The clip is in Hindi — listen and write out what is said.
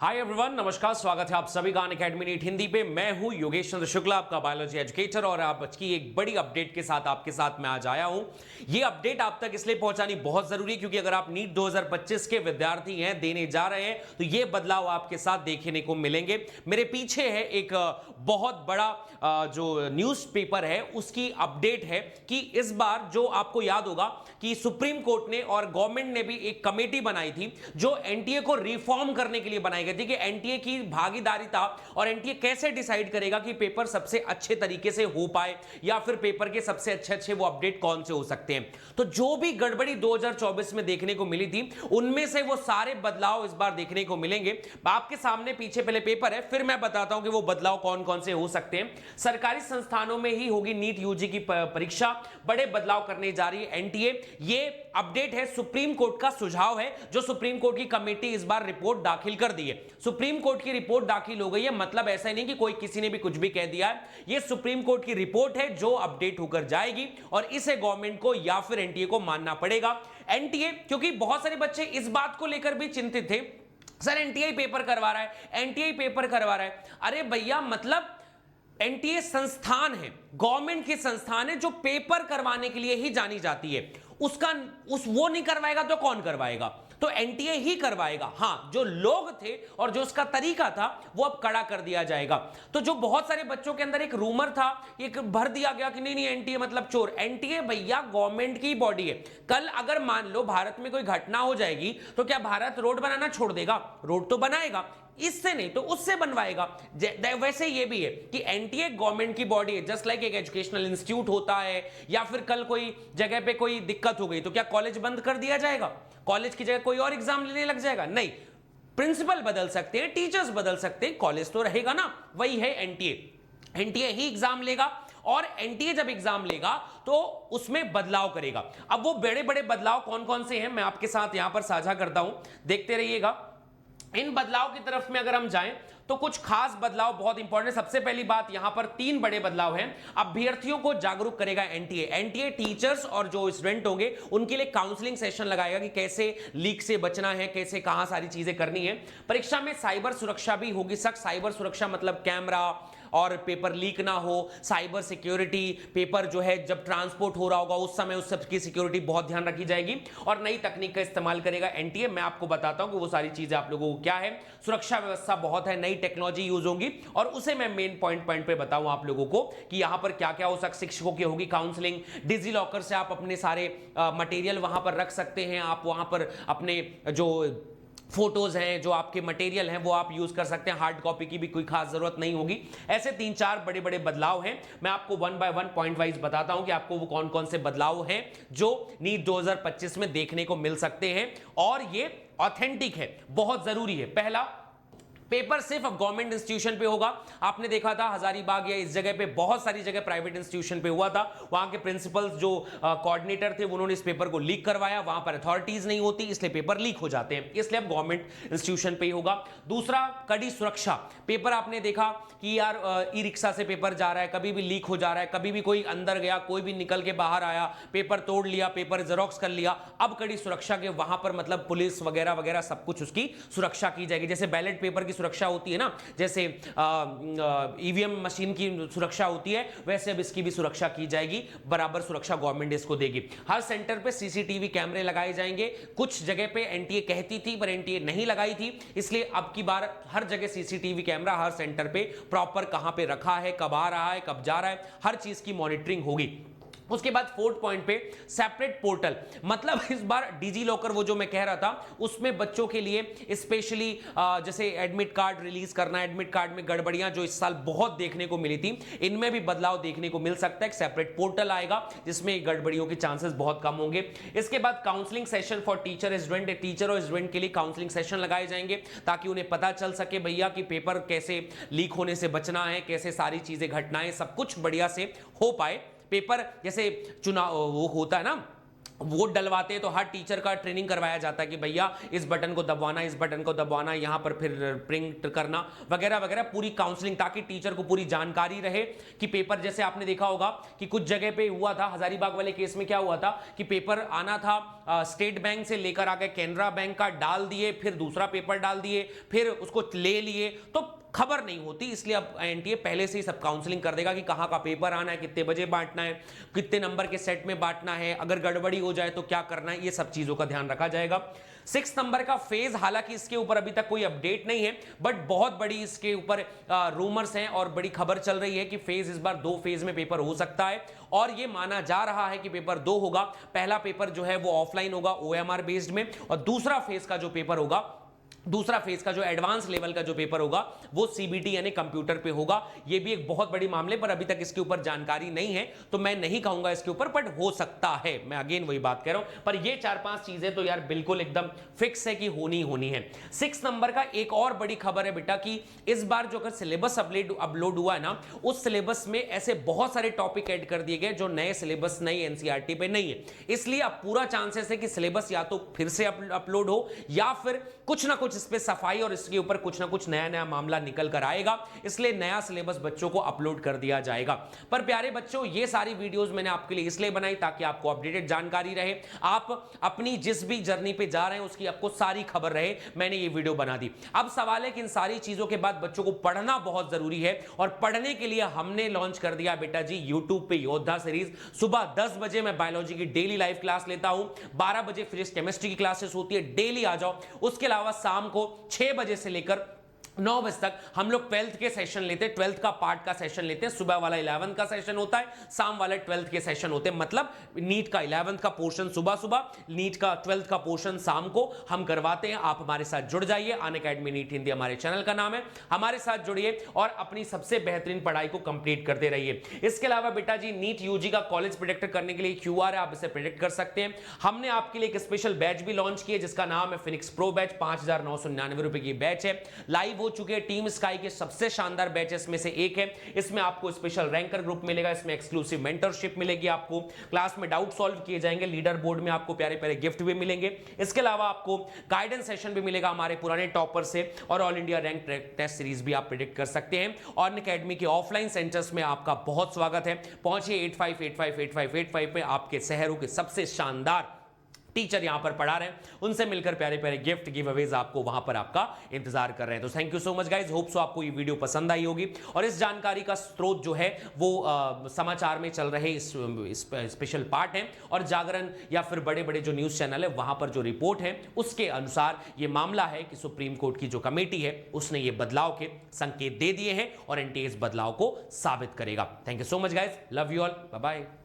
हाय एवरीवन, नमस्कार, स्वागत है आप सभी का अनअकैडमी नीट हिंदी पे। मैं हूं योगेश चंद्र शुक्ला, आपका बायोलॉजी एजुकेटर, और आज की एक बड़ी अपडेट के साथ आपके साथ मैं आज आया हूं। ये अपडेट आप तक इसलिए पहुंचानी बहुत जरूरी है क्योंकि अगर आप नीट 2025 के विद्यार्थी हैं, देने जा रहे हैं, तो ये बदलाव आपके साथ देखने को मिलेंगे। मेरे पीछे है एक बहुत बड़ा जो न्यूज़पेपर है उसकी अपडेट है कि इस बार जो आपको याद होगा कि सुप्रीम कोर्ट ने और गवर्नमेंट ने भी एक कमेटी बनाई थी जो एनटीए को रिफॉर्म करने के लिए बनाई गई थी कि एनटीए की भागीदारिता और एनटीए कैसे डिसाइड करेगा कि पेपर सबसे अच्छे तरीके से हो पाए या फिर पेपर के सबसे अच्छे वो अपडेट कौन से हो सकते हैं। तो जो भी गड़बड़ी 2024 में देखने को मिली थी उनमें से वो सारे बदलाव इस बार देखने को मिलेंगे। आपके सामने पीछे पहले पेपर है, फिर मैं बताता हूं कि वो बदलाव कौन कौन से हो सकते हैं। सरकारी संस्थानों में ही होगी नीट यूजी की परीक्षा, बड़े बदलाव करने जा रही है एनटीए। ये अपडेट है, सुप्रीम कोर्ट का सुझाव है जो सुप्रीम कोर्ट की कमेटी इस बार रिपोर्ट दाखिल कर दी है। सुप्रीम कोर्ट की रिपोर्ट दाखिल हो गई है, मतलब ऐसा नहीं कि कोई किसी ने भी कुछ भी कह दिया है। यह सुप्रीम कोर्ट की रिपोर्ट है जो अपडेट होकर जाएगी और इसे गवर्नमेंट को या फिर एनटीए को मानना पड़ेगा। एनटीए, क्योंकि बहुत सारे बच्चे इस बात को लेकर भी चिंतित थे, सर एनटीए पेपर करवा रहा है, एनटीए पेपर करवा रहा है। अरे भैया, मतलब एनटीए संस्थान है, गवर्नमेंट की संस्थान है जो पेपर करवाने के लिए ही जानी जाती है। वो नहीं करवाएगा तो कौन करवाएगा? तो एनटीए ही करवाएगा। हां, जो लोग थे और जो उसका तरीका था वो अब कड़ा कर दिया जाएगा। तो जो बहुत सारे बच्चों के अंदर एक रूमर था, एक भर दिया गया कि नहीं एनटीए मतलब चोर। एनटीए भैया गवर्नमेंट की बॉडी है। कल अगर मान लो भारत में कोई घटना हो जाएगी तो क्या भारत रोड बनाना छोड़ देगा? रोड तो बनाएगा, इससे नहीं तो उससे बनवाएगा। वैसे ये भी है कि एनटीए गवर्नमेंट की बॉडी है, जस्ट लाइक एक एजुकेशनल इंस्टीट्यूट होता है, या फिर कल कोई जगह पे कोई दिक्कत हो गई तो क्या कॉलेज बंद कर दिया जाएगा? कॉलेज की जगह कोई और एग्जाम लेने लग जाएगा? नहीं, प्रिंसिपल बदल सकते हैं, टीचर्स बदल सकते हैं, कॉलेज तो रहेगा ना। वही है एनटीए। एनटीए ही एग्जाम लेगा और एनटीए जब एग्जाम लेगा तो उसमें बदलाव करेगा। अब वो बड़े बड़े बदलाव कौन कौन से हैं मैं आपके साथ यहां पर साझा करता हूं, देखते रहिएगा। इन बदलाव की तरफ में अगर हम जाएं तो कुछ खास बदलाव बहुत इंपॉर्टेंट है। सबसे पहली बात, यहां पर 3 बड़े बदलाव हैं। अभ्यर्थियों को जागरूक करेगा एनटीए। एनटीए टीचर्स और जो स्टूडेंट होंगे उनके लिए काउंसलिंग सेशन लगाएगा कि कैसे लीक से बचना है, कैसे कहां सारी चीजें करनी है। परीक्षा में साइबर सुरक्षा भी होगी सख्त। साइबर सुरक्षा मतलब कैमरा और पेपर लीक ना हो, साइबर सिक्योरिटी, पेपर जो है जब ट्रांसपोर्ट हो रहा होगा उस समय उस सब की सिक्योरिटी बहुत ध्यान रखी जाएगी और नई तकनीक का इस्तेमाल करेगा एनटीए। मैं आपको बताता हूं कि वो सारी चीजें आप लोगों को क्या है। सुरक्षा व्यवस्था बहुत है, नई टेक्नोलॉजी यूज होगी और उसे मैं मेन पॉइंट पे बताऊं आप लोगों को कि यहां पर क्या क्या हो सकता। शिक्षकों की होगी काउंसलिंग, डिजी लॉकर से आप अपने सारे मटेरियल वहां पर रख सकते हैं। आप वहां पर अपने जो फोटोज हैं, जो आपके मटेरियल हैं, वो आप यूज कर सकते हैं। हार्ड कॉपी की भी कोई खास जरूरत नहीं होगी। ऐसे 3-4 बड़े बड़े बदलाव हैं। मैं आपको 1 बाय 1 पॉइंट वाइज बताता हूं कि आपको वो कौन कौन से बदलाव हैं जो नीट 2025 में देखने को मिल सकते हैं और ये ऑथेंटिक है, बहुत जरूरी है। पहला, पेपर सिर्फ अब गवर्नमेंट इंस्टीट्यूशन पे होगा। आपने देखा था हजारीबाग या इस जगह पे, बहुत सारी जगह प्राइवेट इंस्टीट्यूशन पे हुआ था। वहां के प्रिंसिपल्स जो कोऑर्डिनेटर थे उन्होंने इस पेपर को लीक करवाया। वहां पर अथॉरिटीज नहीं होती इसलिए पेपर लीक हो जाते हैं, इसलिए अब गवर्नमेंट इंस्टीट्यूशन पे ही होगा। दूसरा, कड़ी सुरक्षा। पेपर आपने देखा कि यार ई रिक्शा से पेपर जा रहा है, कभी भी लीक हो जा रहा है, कभी भी कोई अंदर गया, कोई भी निकल के बाहर आया, पेपर तोड़ लिया, पेपर जेरोक्स कर लिया। अब कड़ी सुरक्षा के वहां पर मतलब पुलिस वगैरह वगैरह सब कुछ उसकी सुरक्षा की जाएगी। जैसे बैलेट पेपर की सुरक्षा होती है ना, जैसे ईवीएम मशीन की सुरक्षा होती है, वैसे अब इसकी भी सुरक्षा की जाएगी। बराबर सुरक्षा गवर्नमेंट इसको देगी। हर सेंटर पे सीसीटीवी कैमरे लगाए जाएंगे। कुछ जगह पे एनटीए कहती थी पर एनटीए नहीं लगाई थी, इसलिए अब की बार हर जगह सीसीटीवी कैमरा हर सेंटर पे प्रॉपर कहां पे रखा है, कब आ रहा है, कब जा रहा है, हर चीज की मॉनिटरिंग होगी। उसके बाद 4th पॉइंट पे सेपरेट पोर्टल, मतलब इस बार डिजी लॉकर वो जो मैं कह रहा था उसमें बच्चों के लिए स्पेशली जैसे एडमिट कार्ड रिलीज करना, एडमिट कार्ड में गड़बड़ियां जो इस साल बहुत देखने को मिली थी, इनमें भी बदलाव देखने को मिल सकता है। एक सेपरेट पोर्टल आएगा जिसमें गड़बड़ियों के चांसेस बहुत कम होंगे। इसके बाद counselling session for teacher student, teacher और स्टूडेंट के लिए काउंसलिंग सेशन लगाए जाएंगे ताकि उन्हें पता चल सके भैया कि पेपर कैसे लीक होने से बचना है, कैसे सारी चीजें घटनाएं सब कुछ बढ़िया से हो पाए। पेपर जैसे चुनाव वो होता है ना, वोट डलवाते हैं तो हर टीचर का ट्रेनिंग करवाया जाता है कि भैया इस बटन को दबाना, इस बटन को दबाना, यहां पर फिर प्रिंट करना वगैरह वगैरह, पूरी काउंसलिंग, ताकि टीचर को पूरी जानकारी रहे कि पेपर, जैसे आपने देखा होगा कि कुछ जगह पे हुआ था, हजारीबाग वाले केस में क्या हुआ था कि पेपर आना था स्टेट बैंक से लेकर आ गए कैनरा बैंक का, डाल दिए, फिर दूसरा पेपर डाल दिए, फिर उसको ले लिए, तो खबर नहीं होती। इसलिए अब एनटीए पहले से ही सब काउंसलिंग कर देगा कि कहां का पेपर आना है, कितने बजे बांटना है, कितने नंबर के सेट में बांटना है, अगर गड़बड़ी हो जाए तो क्या करना है, ये सब चीजों का ध्यान रखा जाएगा। 6 नंबर का फेज, हालांकि इसके ऊपर अभी तक कोई अपडेट नहीं है, बट बहुत बड़ी इसके ऊपर रूमर्स हैं और बड़ी खबर चल रही है कि फेज इस बार 2 फेज में पेपर हो सकता है, और ये माना जा रहा है कि पेपर 2 होगा। पहला पेपर जो है वो ऑफलाइन होगा ओएमआर बेस्ड में, और दूसरा फेज का जो पेपर होगा, दूसरा फेज का जो एडवांस लेवल का जो पेपर होगा वो सीबीटी यानी कंप्यूटर पे होगा। ये भी एक बहुत बड़ी मामले पर अभी तक इसके ऊपर जानकारी नहीं है, तो मैं नहीं कहूंगा इसके ऊपर, बट हो सकता है। मैं अगेन वही बात कह रहा हूं, पर ये 4-5 चीजें तो यार बिल्कुल एकदम फिक्स है कि होनी है। 6 नंबर का एक और बड़ी खबर है बेटा कि इस बार जो अगर सिलेबस अपलोड हुआ है ना, उस सिलेबस में ऐसे बहुत सारे टॉपिक ऐड कर दिए गए जो नए सिलेबस, नई एनसीईआरटी पे नहीं है। इसलिए अब पूरा चांसेस है कि सिलेबस या तो फिर से अपलोड हो, या फिर कुछ ना कुछ इस पे सफाई और इसके ऊपर कुछ ना कुछ नया मामला निकल कर आएगा। इसलिए नया सिलेबस बच्चों को अपलोड कर दिया जाएगा। पर प्यारे बच्चों, ये सारी वीडियोस मैंने आपके लिए इसलिए बनाई ताकि आपको अपडेटेड जानकारी रहे, आप अपनी जिस भी जर्नी पे जा रहे हैं उसकी आपको सारी खबर रहे। मैंने ये वीडियो बना दी। अब सवाल है कि इन सारी चीजों के बाद बच्चों को पढ़ना बहुत जरूरी है, और पढ़ने के लिए हमने लॉन्च कर दिया बेटा जी यूट्यूब पे योद्धा सीरीज। सुबह 10 बजे मैं बायोलॉजी की डेली लाइव क्लास लेता हूं, 12 बजे फिजिक्स केमिस्ट्री की क्लासेस होती है, डेली आ जाओ। उसके अलावा शाम को 6 बजे से लेकर 9 बजे तक हम लोग 12th के सेशन लेते हैं, 12th का पार्ट का सेशन लेते हैं। सुबह वाला 11th का सेशन होता है, शाम वाले 12th के सेशन होते हैं। मतलब नीट का 11th का पोर्शन सुबह सुबह, नीट का 12th का पोर्शन शाम को हम करवाते हैं। आप हमारे साथ जुड़ जाइए। अनअकैडमी नीट हिंदी हमारे चैनल का नाम है, हमारे साथ जुड़िए और अपनी सबसे बेहतरीन पढ़ाई को कंप्लीट करते रहिए। इसके अलावा बेटा जी नीट यूजी का कॉलेज प्रेडिक्ट करने के लिए क्यूआर है, आप इसे प्रेडिक्ट कर सकते हैं। हमने आपके लिए एक स्पेशल बैच भी लॉन्च किया जिसका नाम है फिनिक्स प्रो बैच, 5,999 रुपए की बैच है। लाइव हो चुके हैं, टीम स्काई के सबसे शानदार बैचेस में से एक है। इसमें आपको स्पेशल रैंकर ग्रुप मिलेगा, इसमें एक्सक्लूसिव मेंटरशिप मिलेगी, आपको क्लास में डाउट सॉल्व किए जाएंगे, लीडर बोर्ड में आपको प्यारे प्यारे गिफ्ट भी मिलेंगे। इसके अलावा आपको गाइडेंस सेशन भी मिलेगा हमारे पुराने टॉपर से, और all India rank test series भी आप प्रेडिक्ट कर सकते हैं। और अनअकैडमी के ऑफलाइन सेंटर्स में आपका बहुत स्वागत है। पहुंचिए 85858585 पे, आपके शहरों के सबसे शानदार टीचर यहां पर पढ़ा रहे हैं, उनसे मिलकर प्यारे प्यारे गिफ्ट गिव अवेज आपको वहां पर आपका इंतजार कर रहे हैं। तो thank you so much guys, hope so आपको ये वीडियो पसंद आई होगी। और इस जानकारी का स्रोत जो है वो समाचार में चल रहे स्पेशल पार्ट है, और जागरण या फिर बड़े बड़े जो न्यूज चैनल है वहां पर जो रिपोर्ट है उसके अनुसार ये मामला है कि सुप्रीम कोर्ट की जो कमेटी है उसने ये बदलाव के संकेत दे दिए हैं, और एनटीए इस बदलाव को साबित करेगा। Thank you so much guys, love you all, bye bye.